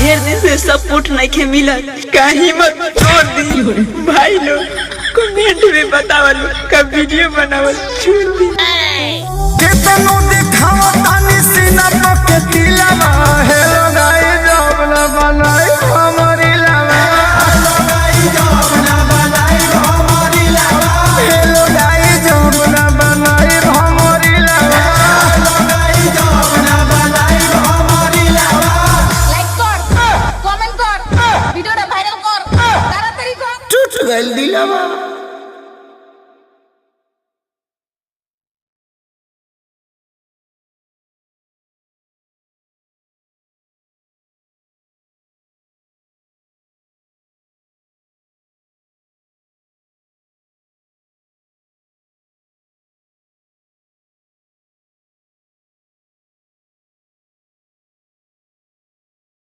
ढेर दिन से सपोर्ट नहीं के मिला का हिम्मत छोड़ दी भाई लोग कमेंट में बतावल का वीडियो बनावल छोड़ दी केतनो दिखावा तानी सीना पके दिलवा हेलो गाइस जब ना बनाई हमारी लावा हेलो गाइस जब ना बनाई हमारी लावा हेलो गाइस जब ना बनाई हमारी लावा हेलो गाइस जब ना बनाई हमारी लावा লাইক কর কমেন্ট কর ভিডিওটা ভাইরাল কর তাড়াতাড়ি কর टूट गइल दिलवा।